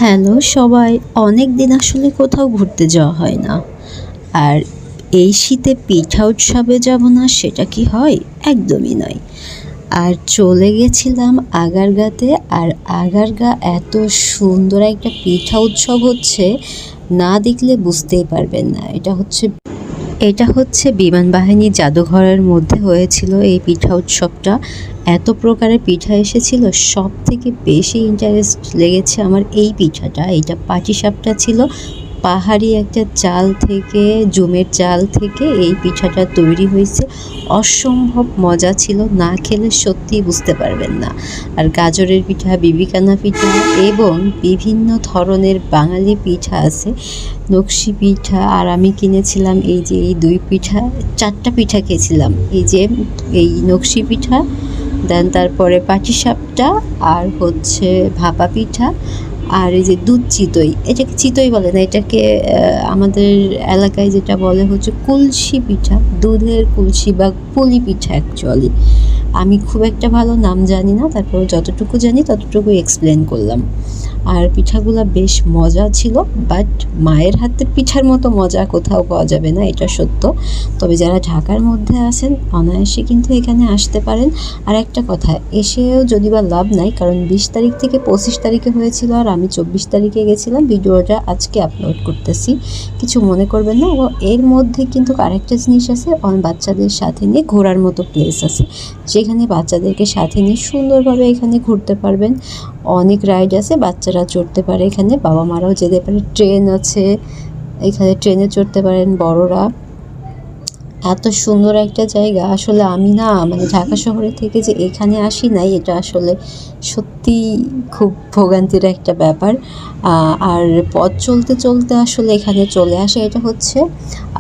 Hello সবাই, অনেক দিন আসলে কোথাও ঘুরতে যাওয়া হয় না। আর এই শীতে পিঠা উৎসবে যাব না সেটা কি হয়? একদমই নয়। আর চলে গেছিলাম আগারগাঁতে। আর আগারগাঁ এত সুন্দর একটা পিঠা উৎসব হচ্ছে, না দেখলে বুঝতেই পারবেন না। এটা হচ্ছে বিমান বাহিনী জাদুঘরের মধ্যে হয়েছিল এই পিঠা উৎসবটা। এত প্রকারের পিঠা এসেছিল, সব থেকে বেশি ইন্টারেস্ট লেগেছে আমার এই পিঠাটা। এইটা পাটিসাপটা ছিল। পাহাড়ি একটা চাল থেকে, জুমের চাল থেকে এই পিঠাটা তৈরি হয়েছে। অসম্ভব মজা ছিল, না খেলে সত্যিই বুঝতে পারবেন না। আর গাজরের পিঠা, বিবিকানা পিঠা এবং বিভিন্ন ধরনের বাঙালি পিঠা আছে। নকশি পিঠা, আর আমি কিনেছিলাম এই যে এই দুই পিঠা, চারটা পিঠা খেয়েছিলাম। এই যে এই নকশি পিঠা, দেন তারপরে পাটিসাপটা, আর হচ্ছে ভাপা পিঠা, আর এই যে দুধ চিতই। এটাকে চিতই বলে না, এটাকে আমাদের এলাকায় যেটা বলে হচ্ছে কুলসি পিঠা, দুধের কুলসি বা পুলি পিঠা অ্যাকচুয়ালি। আমি খুব একটা ভালো নাম জানি না, তারপর যতটুকু জানি ততটুকু এক্সপ্লেন করলাম। আর পিঠাগুলো বেশ মজা ছিল, বাট মায়ের হাতের পিঠার মতো মজা কোথাও পাওয়া যাবে না, এটা সত্য। তবে যারা ঢাকার মধ্যে আছেন অনায়াসে কিন্তু এখানে আসতে পারেন। আর একটা কথা, এসেও যদি বা লাভ নাই, কারণ 20 তারিখ থেকে 25 তারিখে হয়েছিল আর আমি 24 তারিখে গেছিলাম। ভিডিওটা আজকে আপলোড করতেছি, কিছু মনে করবেন না। ও এর মধ্যে কিন্তু আরেকটা জিনিস আছে, বাচ্চাদের সাথে নিয়ে ঘোরার মতো প্লেস আছে, যেখানে বাচ্চাদেরকে সাথে নিয়ে সুন্দরভাবে এখানে ঘুরতে পারবেন। অনেক রাইড আছে, বাচ্চারা চড়তে পারে, এখানে বাবা মারাও যেতে পারে। ট্রেন আছে, এখানে ট্রেনে চড়তে পারেন বড়রা। এত সুন্দর একটা জায়গা আসলে, আমি না মানে ঢাকা শহরে থেকে যে এখানে আসি নাই, এটা আসলে সত্যি খুব ভোগান্তির একটা ব্যাপার। আর পথ চলতে চলতে আসলে এখানে চলে আসে। এটা হচ্ছে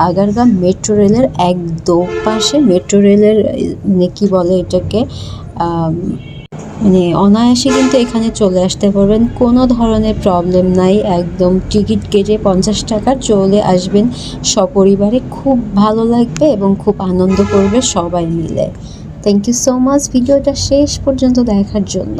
আগারগাঁ মেট্রো রেলের একদম পাশে। মেট্রো রেলের মানে কী বলে এটাকে, মানে অনায়াসে কিন্তু এখানে চলে আসতে পারবেন, কোনো ধরনের প্রবলেম নাই। একদম টিকিট কেটে 50 টাকা চলে আসবেন সপরিবারে, খুব ভালো লাগবে এবং খুব আনন্দ করবে সবাই মিলে। থ্যাংক ইউ সো মাচ ভিডিওটা শেষ পর্যন্ত দেখার জন্য।